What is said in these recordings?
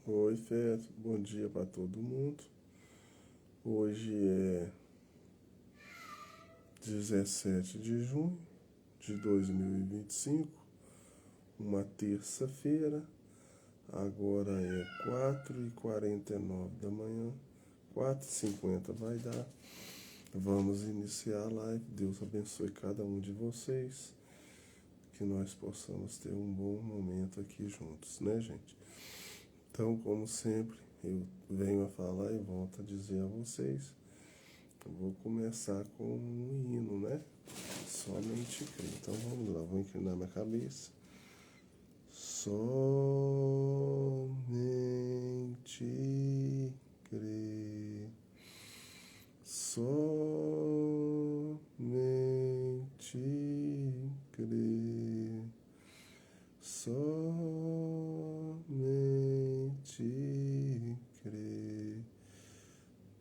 Oi, Fé, bom dia para todo mundo. Hoje é 17 de junho de 2025, uma terça-feira. Agora é 4h49 da manhã, 4h50 vai dar. Vamos iniciar a live. Deus abençoe cada um de vocês, que nós possamos ter um bom momento aqui juntos, né, gente? Então, como sempre, eu venho a falar e volto a dizer a vocês. Eu vou começar com um hino, né? Somente crer. Então vamos lá, vou inclinar minha cabeça. Somente crer. Somente crer. Somente crer.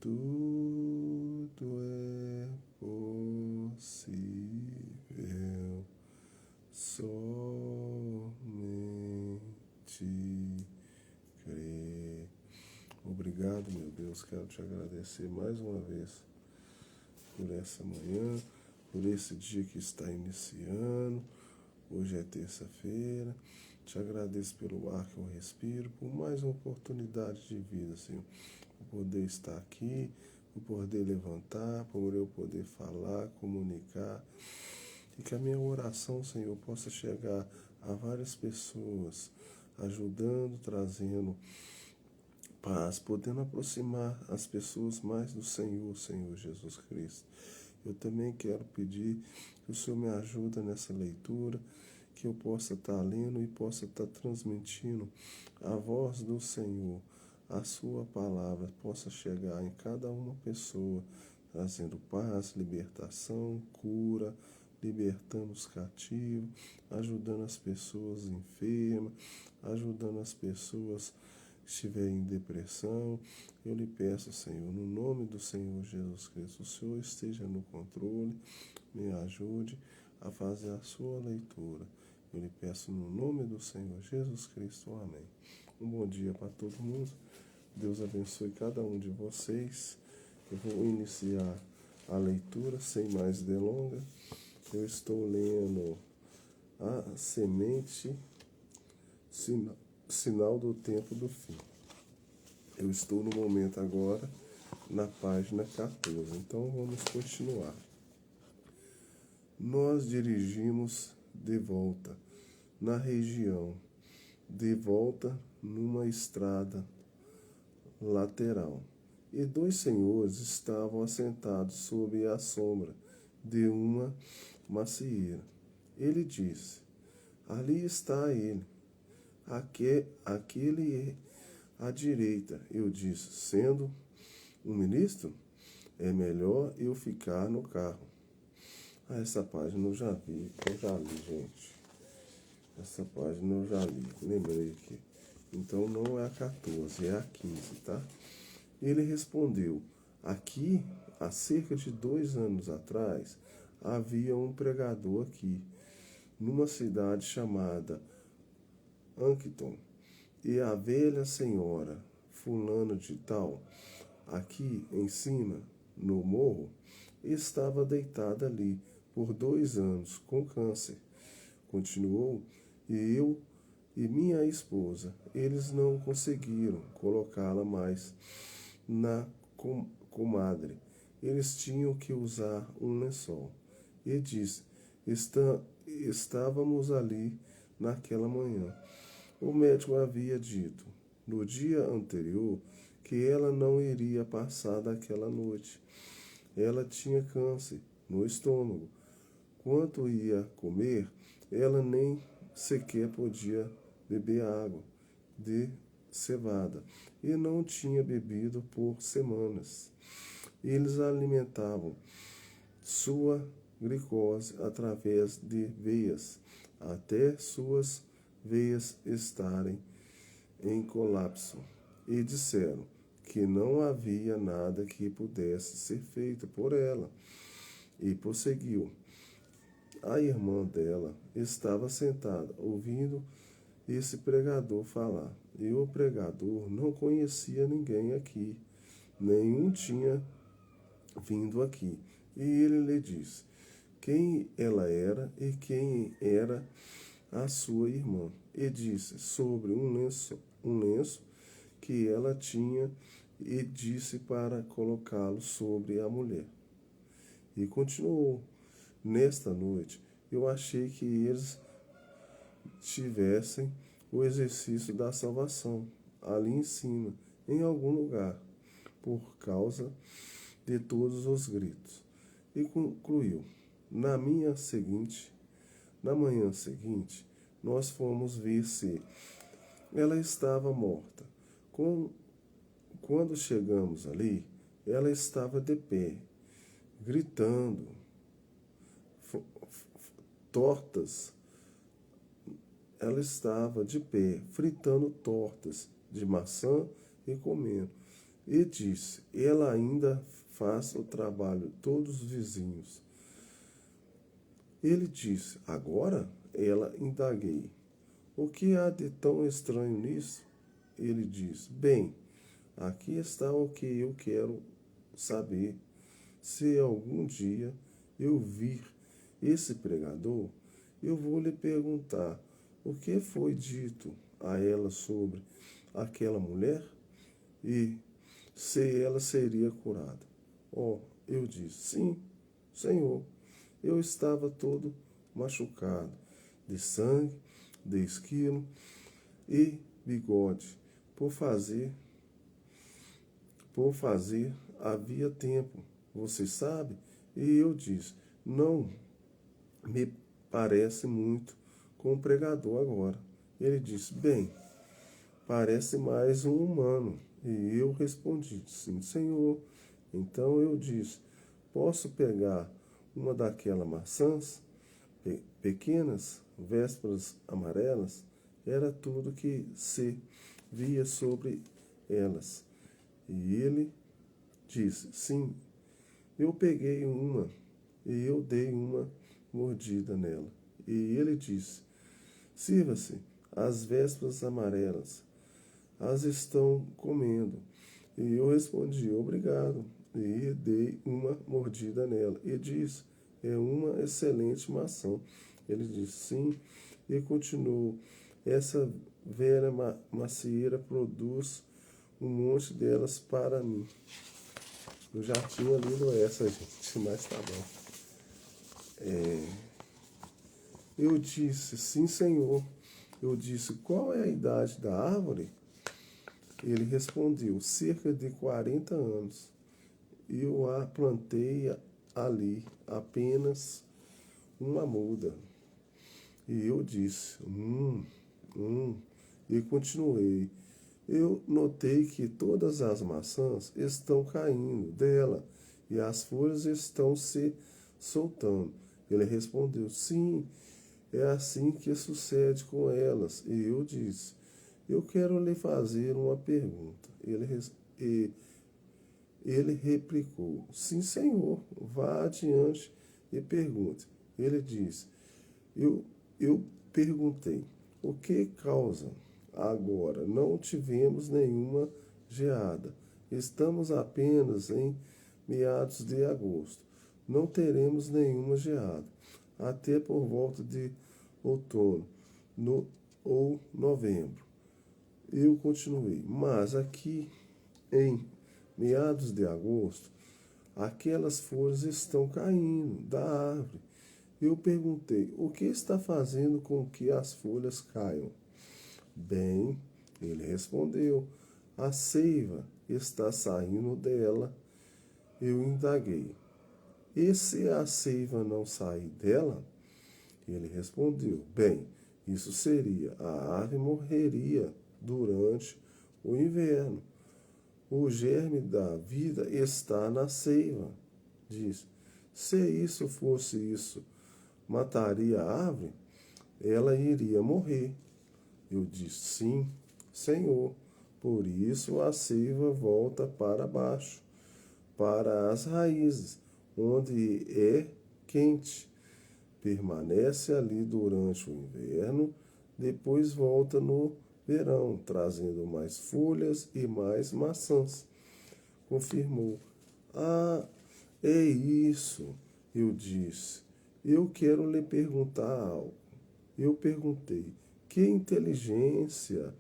Tudo é possível. Somente crer. Obrigado, meu Deus. Quero te agradecer mais uma vez por essa manhã, por esse dia que está iniciando. Hoje é terça-feira. Te agradeço pelo ar que eu respiro, por mais uma oportunidade de vida, Senhor. Por poder estar aqui, por poder levantar, por eu poder falar, comunicar. E que a minha oração, Senhor, possa chegar a várias pessoas, ajudando, trazendo paz, podendo aproximar as pessoas mais do Senhor, Senhor Jesus Cristo. Eu também quero pedir que o Senhor me ajude nessa leitura, que eu possa estar lendo e possa estar transmitindo a voz do Senhor, a sua palavra possa chegar em cada uma pessoa, trazendo paz, libertação, cura, libertando os cativos, ajudando as pessoas enfermas, ajudando as pessoas que estiverem em depressão. Eu lhe peço, Senhor, no nome do Senhor Jesus Cristo, o Senhor esteja no controle, me ajude a fazer a sua leitura. Eu lhe peço no nome do Senhor Jesus Cristo. Amém. Um bom dia para todo mundo. Deus abençoe cada um de vocês. Eu vou iniciar a leitura sem mais delongas. Eu estou lendo A Semente, Sinal do Tempo do Fim. Eu estou no momento agora na página 14. Então vamos continuar. Nós dirigimos de volta na região, de volta numa estrada lateral, e dois senhores estavam assentados sob a sombra de uma macieira. Ele disse: ali está ele, aquele à direita. Eu disse: sendo um ministro, é melhor eu ficar no carro. Essa página eu já li, gente. Essa página eu já li, lembrei aqui. Então não é a 14, é a 15, tá? Ele respondeu: aqui, há cerca de 2 anos atrás, havia um pregador aqui, numa cidade chamada Ankton, e a velha senhora, fulana de tal, aqui em cima, no morro, estava deitada ali por 2 anos com câncer. Continuou, e eu e minha esposa, eles não conseguiram colocá-la mais na comadre. Eles tinham que usar um lençol. E disse: estávamos ali naquela manhã. O médico havia dito, no dia anterior, que ela não iria passar daquela noite. Ela tinha câncer no estômago. Quando ia comer, ela nem sequer podia beber água de cevada e não tinha bebido por semanas. Eles alimentavam sua glicose através de veias, até suas veias estarem em colapso, e disseram que não havia nada que pudesse ser feito por ela. E prosseguiu. A irmã dela estava sentada, ouvindo esse pregador falar. E o pregador não conhecia ninguém aqui, nenhum tinha vindo aqui. E ele lhe disse quem ela era e quem era a sua irmã. E disse sobre um lenço que ela tinha, e disse para colocá-lo sobre a mulher. E continuou: nesta noite eu achei que eles tivessem o exercício da salvação ali em cima, em algum lugar, por causa de todos os gritos. E concluiu: na manhã seguinte, nós fomos ver se ela estava morta. Quando chegamos ali, ela estava de pé, gritando, tortas. Ela estava de pé, fritando tortas de maçã e comendo. E disse: ela ainda faz o trabalho todos os vizinhos. Ele disse: agora? Ela indaguei: o que há de tão estranho nisso? Ele disse: bem, aqui está o que eu quero saber. Se algum dia eu vir esse pregador, eu vou lhe perguntar o que foi dito a ela sobre aquela mulher e se ela seria curada. Eu disse: sim, Senhor. Eu estava todo machucado, de sangue, de esquilo e bigode. Por fazer havia tempo, você sabe? E eu disse: não me parece muito com o pregador agora. Ele disse: bem, parece mais um humano. E eu respondi: sim, Senhor. Então eu disse: posso pegar uma daquelas maçãs pequenas, vésperas amarelas? Era tudo que se via sobre elas. E ele disse: sim. Eu peguei uma e eu dei uma mordida nela. E ele disse: sirva-se, as vésperas amarelas as estão comendo. E eu respondi: obrigado. E dei uma mordida nela. E disse: é uma excelente maçã. Ele disse: sim. E continuou: essa velha macieira produz um monte delas para mim. Eu já tinha lido essa, gente, mas tá bom. Eu disse: sim, Senhor. Eu disse: qual é a idade da árvore? Ele respondeu: cerca de 40 anos. Eu a plantei ali apenas uma muda. E eu disse: E continuei: eu notei que todas as maçãs estão caindo dela e as folhas estão se soltando. Ele respondeu: sim, é assim que sucede com elas. E eu disse: eu quero lhe fazer uma pergunta. Ele replicou: sim, Senhor, vá adiante e pergunte. Ele disse: eu perguntei: o que causa? Agora não tivemos nenhuma geada. Estamos apenas em meados de agosto. Não teremos nenhuma geada até por volta de outono ou novembro. Eu continuei: mas aqui em meados de agosto, aquelas folhas estão caindo da árvore. Eu perguntei: o que está fazendo com que as folhas caiam? Bem, ele respondeu: a seiva está saindo dela. Eu indaguei: e se a seiva não sair dela? Ele respondeu: bem, isso seria, a árvore morreria durante o inverno. O germe da vida está na seiva. Diz: se isso fosse isso, mataria a árvore? Ela iria morrer. Eu disse: sim, Senhor. Por isso a seiva volta para baixo, para as raízes, onde é quente. Permanece ali durante o inverno, depois volta no verão, trazendo mais folhas e mais maçãs. Confirmou. Ah, é isso, eu disse. Eu quero lhe perguntar algo. Eu perguntei, que inteligência?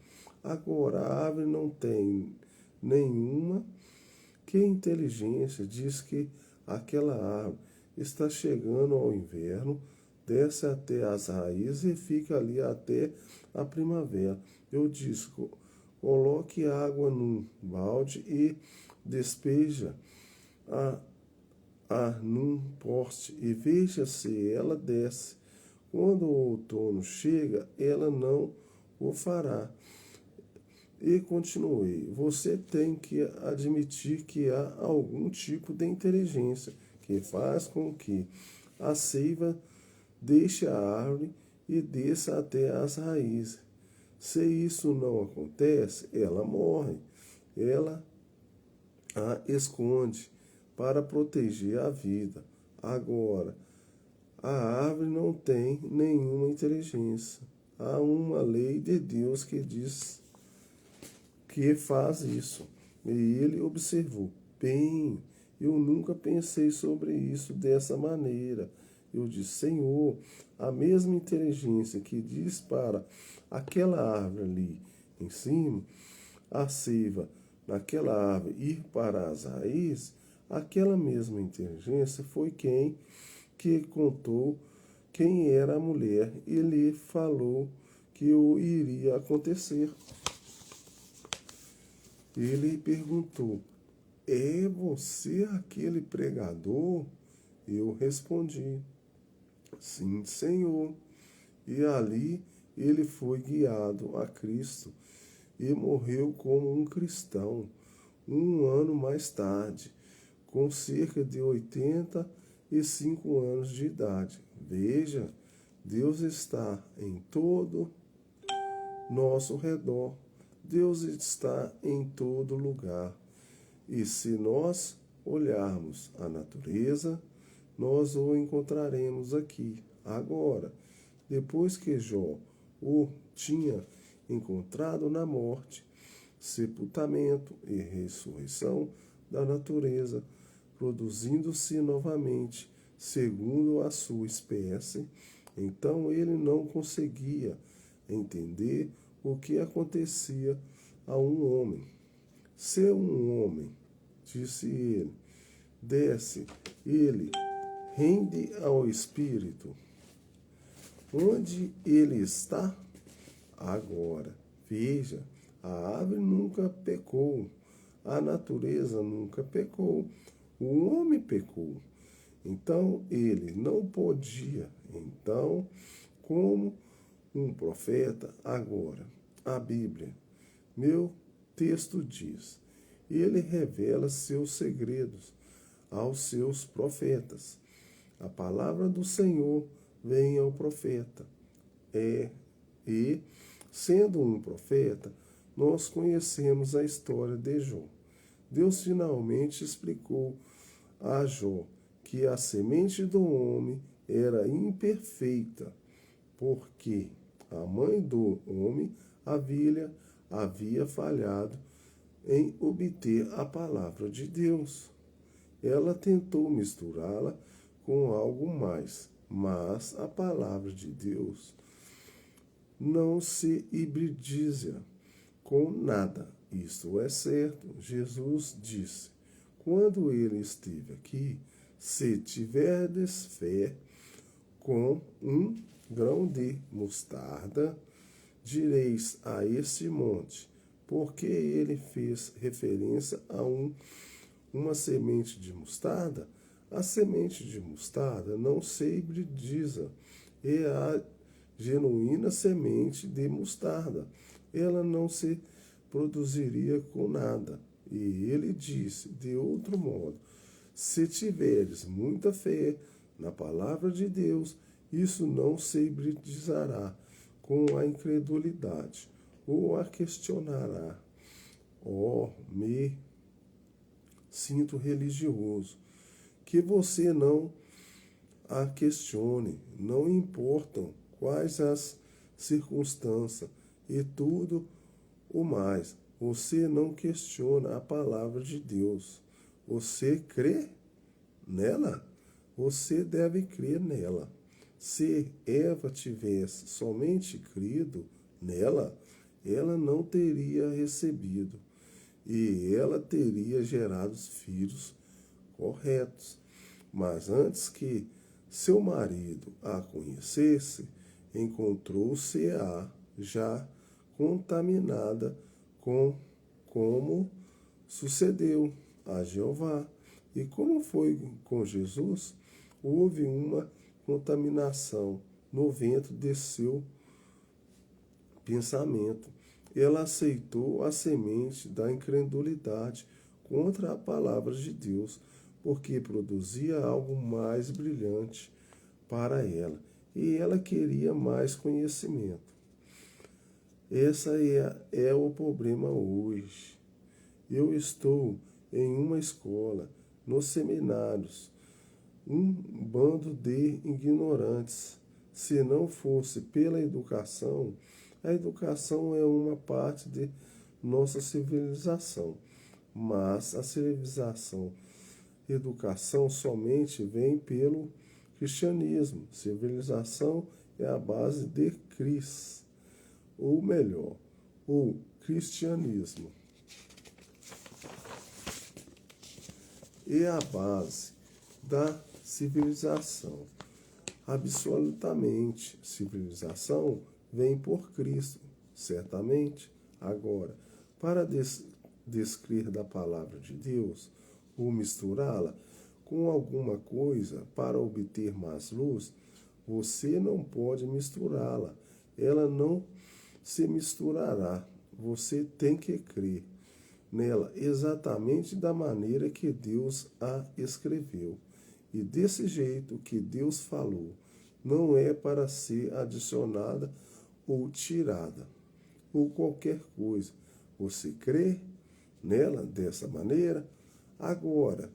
Agora a árvore não tem nenhuma. Que inteligência diz que aquela árvore está chegando ao inverno, desce até as raízes e fica ali até a primavera. Eu disse, coloque água num balde e despeja num poste e veja se ela desce. Quando o outono chega, ela não o fará. E continuei, você tem que admitir que há algum tipo de inteligência que faz com que a seiva deixe a árvore e desça até as raízes. Se isso não acontece, ela morre. Ela a esconde para proteger a vida. Agora, a árvore não tem nenhuma inteligência. Há uma lei de Deus que diz que faz isso. E ele observou, bem, eu nunca pensei sobre isso dessa maneira. Eu disse, Senhor, a mesma inteligência que diz para aquela árvore ali em cima, a seiva naquela árvore ir para as raízes, aquela mesma inteligência foi quem que contou quem era a mulher e lhe falou que o iria acontecer. Ele perguntou, é você aquele pregador? Eu respondi, sim, Senhor. E ali ele foi guiado a Cristo e morreu como um cristão. Um ano mais tarde, com cerca de 85 anos de idade. Veja, Deus está em todo nosso redor. Deus está em todo lugar. E se nós olharmos a natureza, nós o encontraremos aqui, agora. Depois que Jó o tinha encontrado na morte, sepultamento e ressurreição da natureza, produzindo-se novamente, segundo a sua espécie, então ele não conseguia entender o que acontecia a um homem. Se um homem, disse ele, desce, ele rende ao Espírito. Onde ele está? Agora, veja, a árvore nunca pecou, a natureza nunca pecou, o homem pecou. Então ele não podia. Então, como um profeta, agora, a Bíblia, meu texto diz, ele revela seus segredos aos seus profetas. A palavra do Senhor vem ao profeta. E, sendo um profeta, nós conhecemos a história de Jó. Deus finalmente explicou a Jó que a semente do homem era imperfeita, porque a mãe do homem havia falhado em obter a palavra de Deus. Ela tentou misturá-la com algo mais, mas a palavra de Deus não se hibridiza com nada. Isto é certo. Jesus disse, quando ele esteve aqui, se tiverdes fé com um grão de mostarda, direis a este monte, porque ele fez referência a uma semente de mostarda. A semente de mostarda não se hibridiza, é a genuína semente de mostarda. Ela não se produziria com nada. E ele disse, de outro modo, se tiveres muita fé na palavra de Deus, isso não se hibridizará com a incredulidade, ou a questionará. Me sinto religioso. Que você não a questione, não importam quais as circunstância e tudo o mais. Você não questiona a palavra de Deus. Você crê nela? Você deve crer nela. Se Eva tivesse somente crido nela, ela não teria recebido e ela teria gerado os filhos corretos. Mas antes que seu marido a conhecesse, encontrou-se-a já contaminada com como sucedeu a Jeová. E como foi com Jesus, houve uma contaminação no ventre de seu pensamento. Ela aceitou a semente da incredulidade contra a palavra de Deus, porque produzia algo mais brilhante para ela. E ela queria mais conhecimento. Esse é o problema hoje. Eu estou em uma escola, nos seminários, um bando de ignorantes. Se não fosse pela educação, a educação é uma parte de nossa civilização, mas a educação somente vem pelo cristianismo. Civilização é a base de Cristo, ou melhor, o cristianismo. É a base da civilização. Absolutamente, civilização vem por Cristo, certamente. Agora, para descrer da palavra de Deus ou misturá-la com alguma coisa para obter mais luz, você não pode misturá-la. Ela não se misturará. Você tem que crer nela exatamente da maneira que Deus a escreveu. E desse jeito que Deus falou, não é para ser adicionada ou tirada, ou qualquer coisa. Você crê nela dessa maneira? Agora,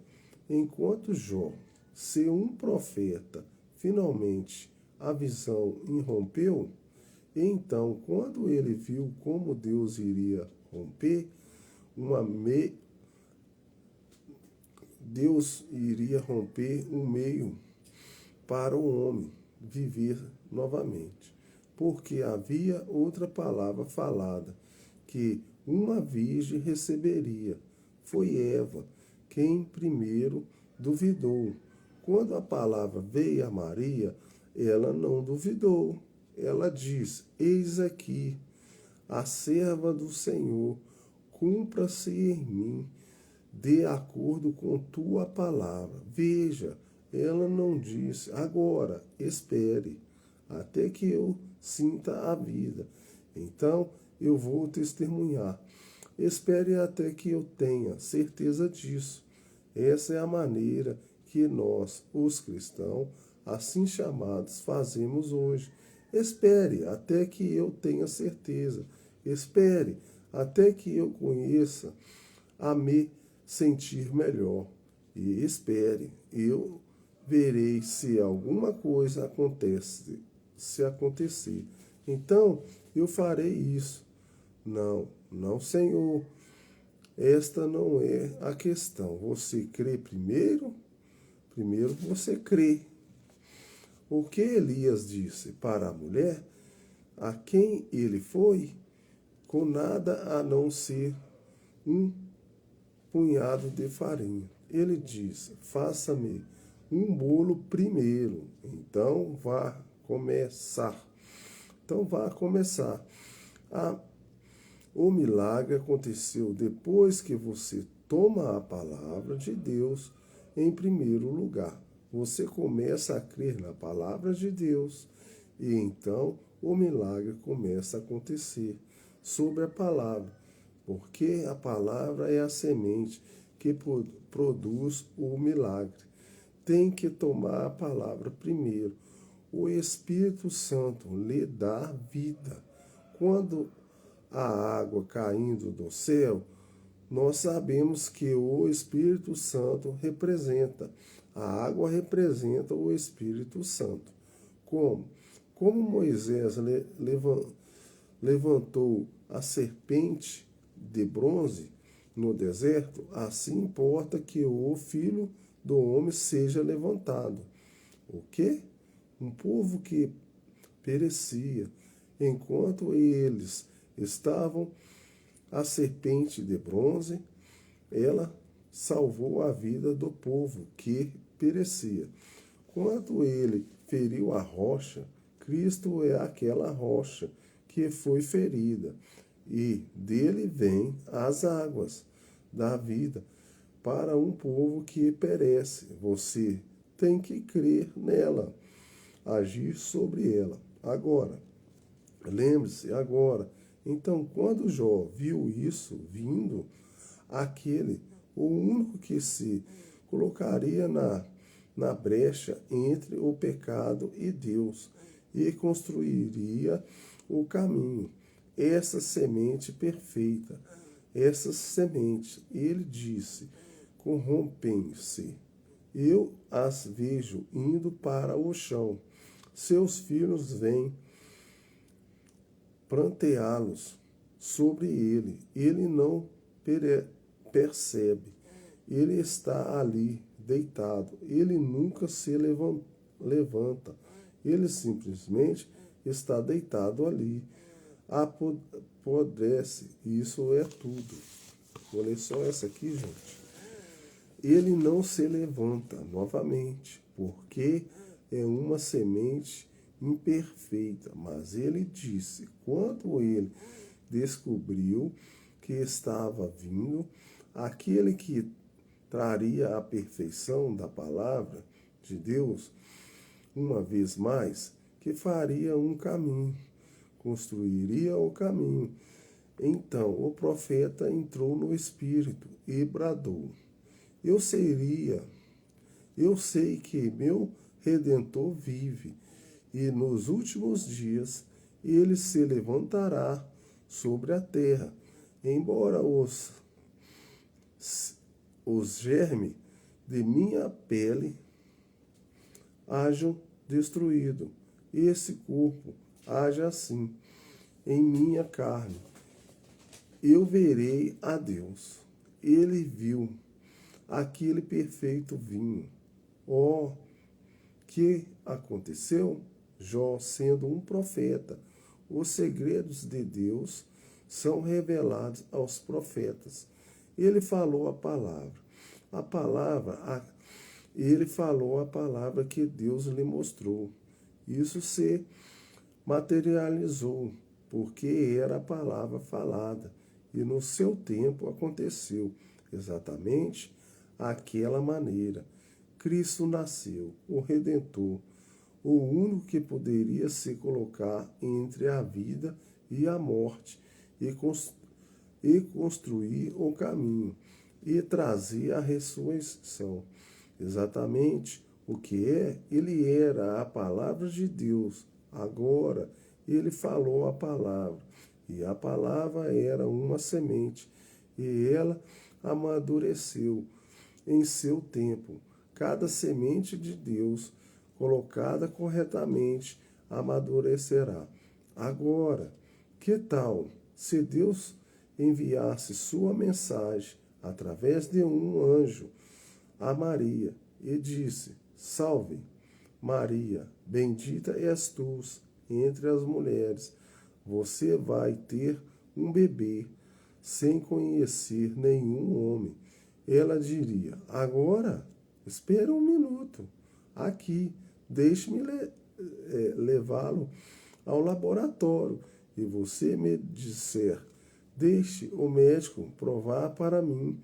enquanto Jó, ser um profeta, finalmente a visão irrompeu, então, quando ele viu como Deus iria romper, Deus iria romper um meio para o homem viver novamente, porque havia outra palavra falada que uma virgem receberia. Foi Eva quem primeiro duvidou. Quando a palavra veio a Maria, ela não duvidou. Ela diz: eis aqui a serva do Senhor, cumpra-se em mim de acordo com tua palavra. Veja, ela não disse: agora, espere, até que eu sinta a vida. Então eu vou testemunhar. Espere até que eu tenha certeza disso. Essa é a maneira que nós, os cristãos, assim chamados, fazemos hoje. Espere até que eu tenha certeza. Espere até que eu conheça a me sentir melhor. E espere, eu verei se alguma coisa acontece, se acontecer. Então eu farei isso. Não, Senhor. Esta não é a questão. Você crê primeiro? Primeiro você crê. O que Elias disse para a mulher, a quem ele foi, com nada a não ser um punhado de farinha. Ele disse: faça-me um bolo primeiro, então vá começar. O milagre aconteceu depois que você toma a palavra de Deus em primeiro lugar. Você começa a crer na palavra de Deus e então o milagre começa a acontecer sobre a palavra, porque a palavra é a semente que produz o milagre. Tem que tomar a palavra primeiro. O Espírito Santo lhe dá vida. Quando a água caindo do céu, nós sabemos que o Espírito Santo representa. A água representa o Espírito Santo. Como? Como Moisés levantou a serpente de bronze no deserto, assim importa que o Filho do Homem seja levantado. O quê? Um povo que perecia, enquanto eles estavam a serpente de bronze, ela salvou a vida do povo que perecia. Quando ele feriu a rocha, Cristo é aquela rocha que foi ferida, e dele vêm as águas da vida para um povo que perece. Você tem que crer nela, agir sobre ela. Agora, lembre-se agora. Então, quando Jó viu isso vindo, o único que se colocaria na brecha entre o pecado e Deus e construiria o caminho, essa semente perfeita, essa semente, ele disse, corrompem-se. Eu as vejo indo para o chão. Seus filhos vêm planteá-los sobre ele. Ele não percebe. Ele está ali, deitado. Ele nunca se levanta. Ele simplesmente está deitado ali. Apodrece. Isso é tudo. Vou ler só essa aqui, gente. Ele não se levanta novamente, porque é uma semente imperfeita. Mas ele disse, quando ele descobriu que estava vindo aquele que traria a perfeição da palavra de Deus, uma vez mais, que faria um caminho, construiria o caminho. Então o profeta entrou no espírito e bradou: Eu sei que meu Redentor vive, e nos últimos dias ele se levantará sobre a terra. Embora os germes de minha pele hajam destruído, esse corpo haja assim em minha carne, eu verei a Deus. Ele viu aquele perfeito vinho. Oh, que aconteceu? Jó, sendo um profeta, os segredos de Deus são revelados aos profetas. Ele falou a palavra. Ele falou a palavra que Deus lhe mostrou. Isso se materializou, porque era a palavra falada. E no seu tempo aconteceu exatamente aquela maneira. Cristo nasceu, o Redentor, o único que poderia se colocar entre a vida e a morte e construir o caminho e trazer a ressurreição. Exatamente o que é, ele era a palavra de Deus. Agora ele falou a palavra, e a palavra era uma semente, e ela amadureceu em seu tempo. Cada semente de Deus, colocada corretamente, amadurecerá. Agora, que tal se Deus enviasse sua mensagem através de um anjo a Maria e disse: Salve, Maria, bendita és tu entre as mulheres. Você vai ter um bebê sem conhecer nenhum homem. Ela diria: Agora, espera um minuto. Aqui, deixe-me levá-lo ao laboratório. E você me disser: Deixe o médico provar para mim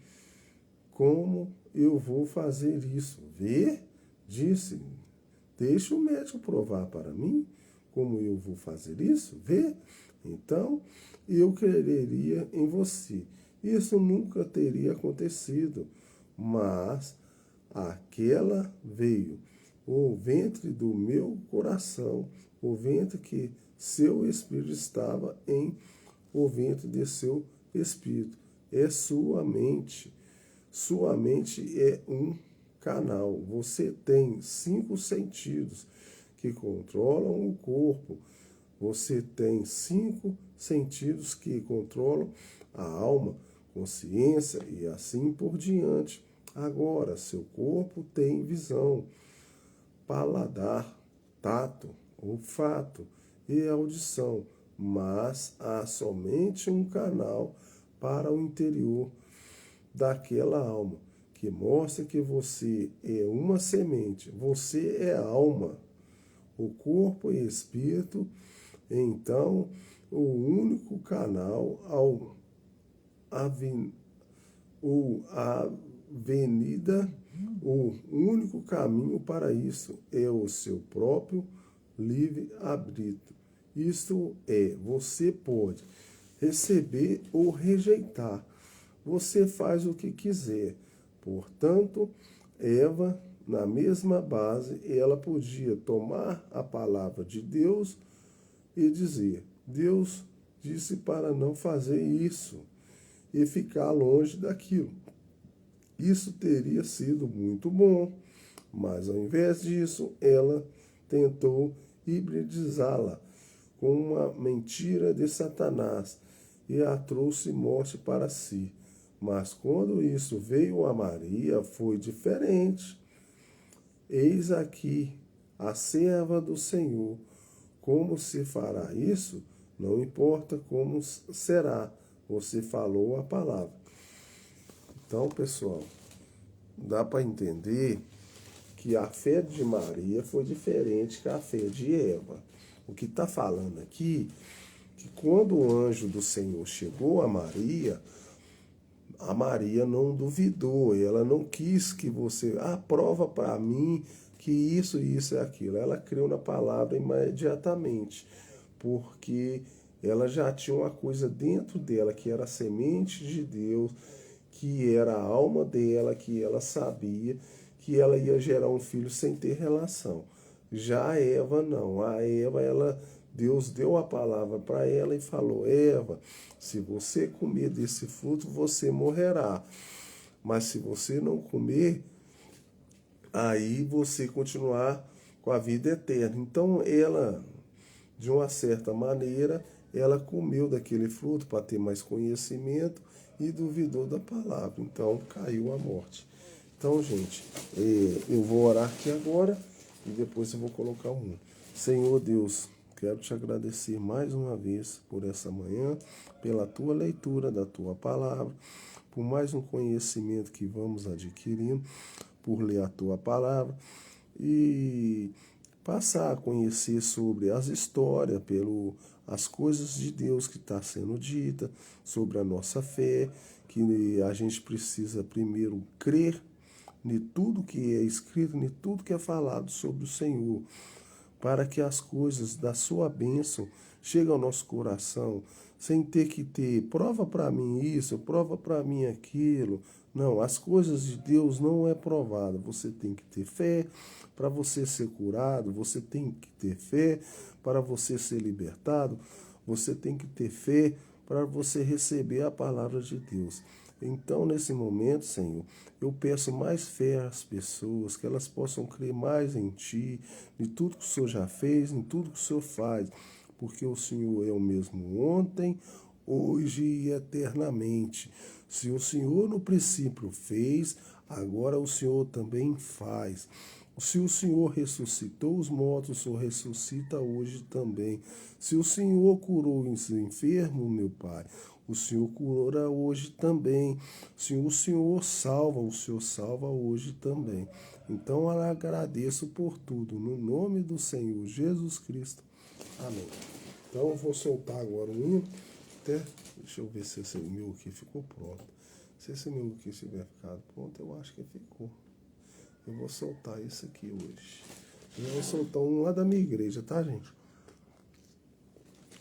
como eu vou fazer isso. Vê? Disse: Deixe o médico provar para mim como eu vou fazer isso. Vê? Então eu creria em você. Isso nunca teria acontecido, mas aquela veio, o ventre do meu coração, o ventre que seu espírito estava em, o ventre de seu espírito. É sua mente. Sua mente é um canal. Você tem 5 sentidos que controlam o corpo. Você tem 5 sentidos que controlam a alma, consciência e assim por diante. Agora, seu corpo tem visão, paladar, tato, olfato e audição, mas há somente um canal para o interior daquela alma, que mostra que você é uma semente, você é alma, o corpo e espírito. Então, o único canal avenida, o único caminho para isso é o seu próprio livre-arbítrio. Isto é, você pode receber ou rejeitar. Você faz o que quiser. Portanto, Eva, na mesma base, ela podia tomar a palavra de Deus e dizer: Deus disse para não fazer isso e ficar longe daquilo. Isso teria sido muito bom, mas ao invés disso, ela tentou hibridizá-la com uma mentira de Satanás e a trouxe morte para si. Mas quando isso veio a Maria, foi diferente. Eis aqui a serva do Senhor. Como se fará isso? Não importa como será. Você falou a palavra. Então, pessoal, dá para entender que a fé de Maria foi diferente que a fé de Eva. O que está falando aqui, que quando o anjo do Senhor chegou a Maria não duvidou, ela não quis que você, prova para mim que isso é aquilo. Ela creu na palavra imediatamente, porque ela já tinha uma coisa dentro dela, que era a semente de Deus, que era a alma dela, que ela sabia que ela ia gerar um filho sem ter relação. Já a Eva não. A Eva, Deus deu a palavra para ela e falou: Eva, se você comer desse fruto, você morrerá. Mas se você não comer, aí você continuar com a vida eterna. Então ela, de uma certa maneira, ela comeu daquele fruto para ter mais conhecimento e duvidou da palavra. Então caiu a morte. Então, gente, eu vou orar aqui agora e depois eu vou colocar um. Senhor Deus, quero te agradecer mais uma vez por essa manhã, pela tua leitura da tua palavra, por mais um conhecimento que vamos adquirindo, por ler a tua palavra e passar a conhecer sobre as histórias, as coisas de Deus que está sendo dita, sobre a nossa fé, que a gente precisa primeiro crer em tudo que é escrito, em tudo que é falado sobre o Senhor, para que as coisas da sua bênção cheguem ao nosso coração, sem ter que ter, prova para mim isso, prova para mim aquilo. Não, as coisas de Deus não é provada. Você tem que ter fé para você ser curado, você tem que ter fé para você ser libertado, você tem que ter fé para você receber a palavra de Deus. Então, nesse momento, Senhor, eu peço mais fé às pessoas, que elas possam crer mais em Ti, em tudo que o Senhor já fez, em tudo que o Senhor faz, porque o Senhor é o mesmo ontem, hoje e eternamente. Se o Senhor no princípio fez, agora o Senhor também faz. Se o Senhor ressuscitou os mortos, o Senhor ressuscita hoje também. Se o Senhor curou os enfermos, meu Pai, o Senhor cura hoje também. Se o Senhor salva, o Senhor salva hoje também. Então eu agradeço por tudo, no nome do Senhor Jesus Cristo. Amém. Então eu vou soltar agora o hino. Deixa eu ver se esse meu aqui ficou pronto. Se esse meu aqui tiver ficado pronto, eu acho que ficou. Eu vou soltar esse aqui hoje. Eu vou soltar um lá da minha igreja, tá, gente?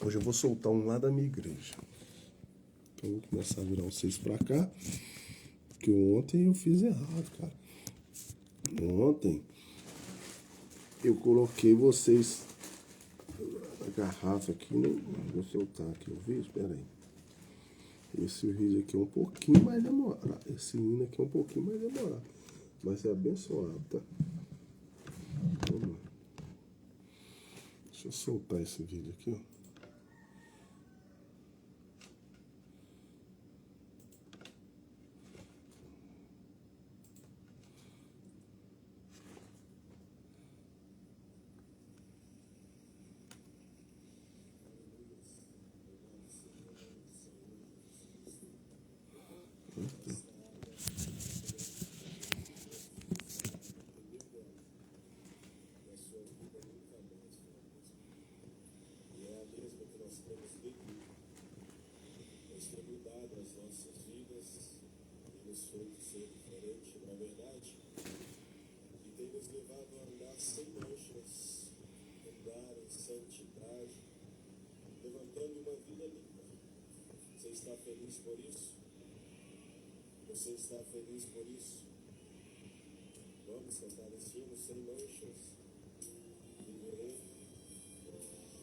Hoje eu vou soltar um lá da minha igreja. Então eu vou começar a virar vocês pra cá. Porque ontem eu fiz errado, cara. Ontem eu coloquei vocês na garrafa aqui, né? Vou soltar aqui o vídeo, peraí. Esse vídeo aqui é um pouquinho mais demorado. Esse hino aqui é um pouquinho mais demorado. Mas é abençoado, tá? Vamos lá. Deixa eu soltar esse vídeo aqui, ó. Você está feliz por isso? Vamos cantar esse hino sem manchas. Viverei.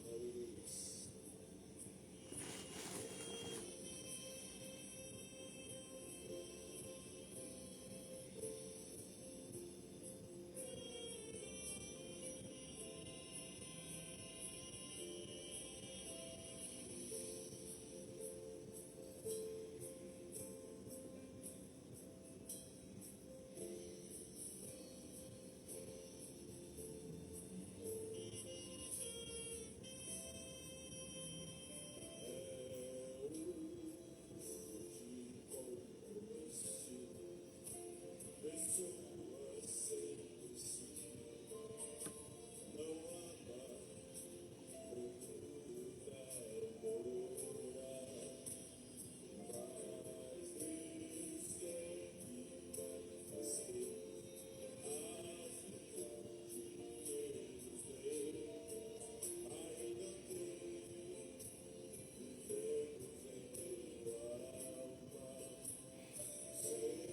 Aleluia.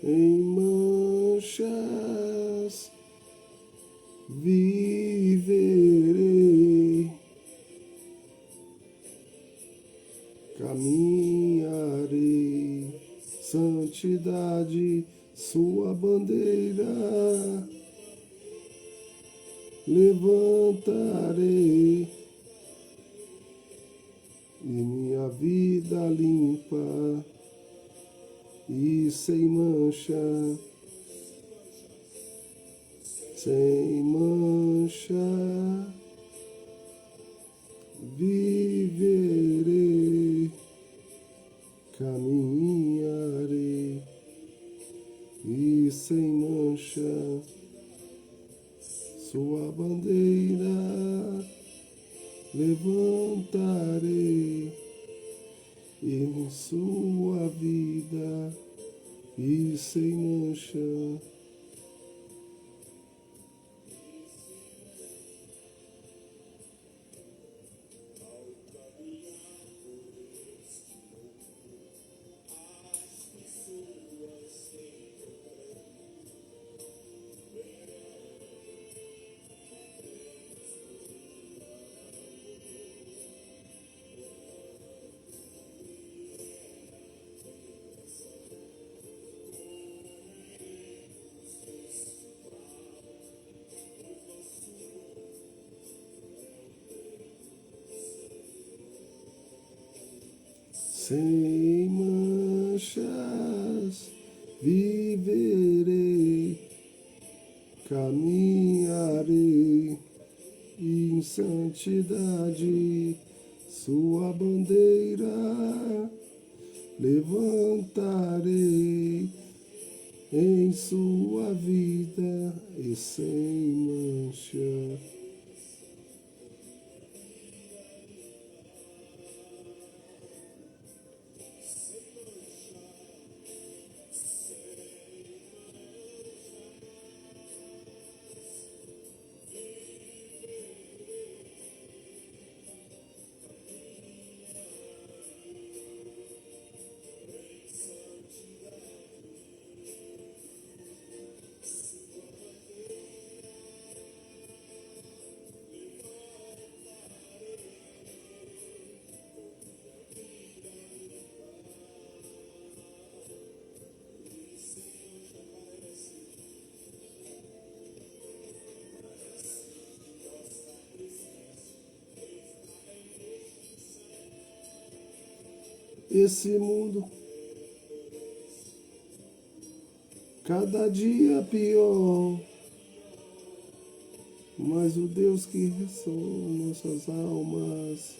Em manchas viverei, caminharei, santidade, sua bandeira, levantarei, e minha vida limpa e sem mancha, sem mancha, viverei, caminharei e sem mancha, sua bandeira levantarei em sua vida e sem mancha. Sem manchas viverei, caminharei em santidade, sua bandeira levantarei em sua vida e sem mancha. esse mundo cada dia pior, mas o Deus que ressona nossas almas,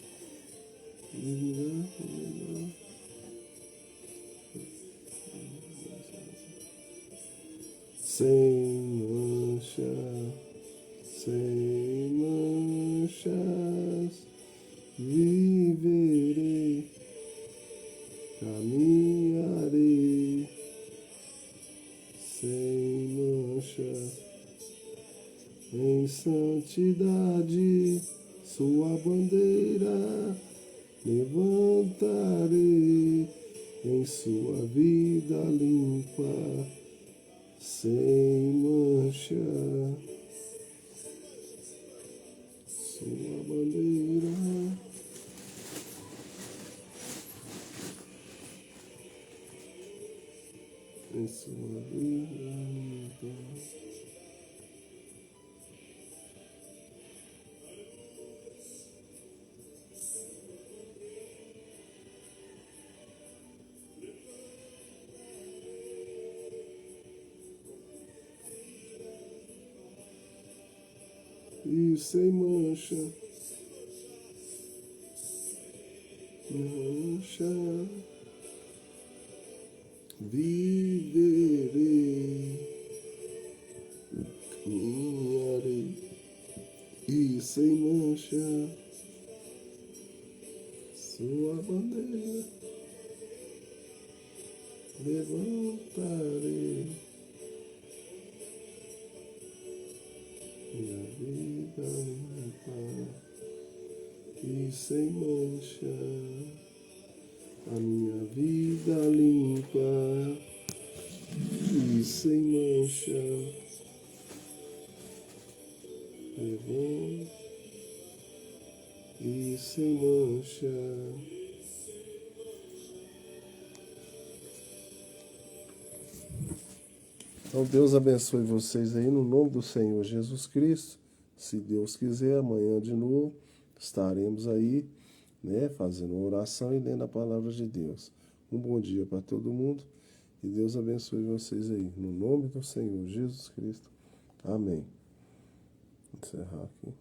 sem mancha, sem manchas, viverei, caminharei, sem mancha, em santidade, sua bandeira levantarei, em sua vida limpa, sem mancha, sua bandeira. Em sua vida limpa. E sem mancha, mancha, viverei, caminharei, e sem mancha, sua bandeira levantarei, minha vida limpa, e sem mancha, a minha vida limpa, e sem mancha, levanta, e sem mancha. Então Deus abençoe vocês aí no nome do Senhor Jesus Cristo. Se Deus quiser, amanhã de novo estaremos aí, né, fazendo uma oração e lendo a palavra de Deus. Um bom dia para todo mundo e Deus abençoe vocês aí, no nome do Senhor Jesus Cristo. Amém. Vou encerrar aqui.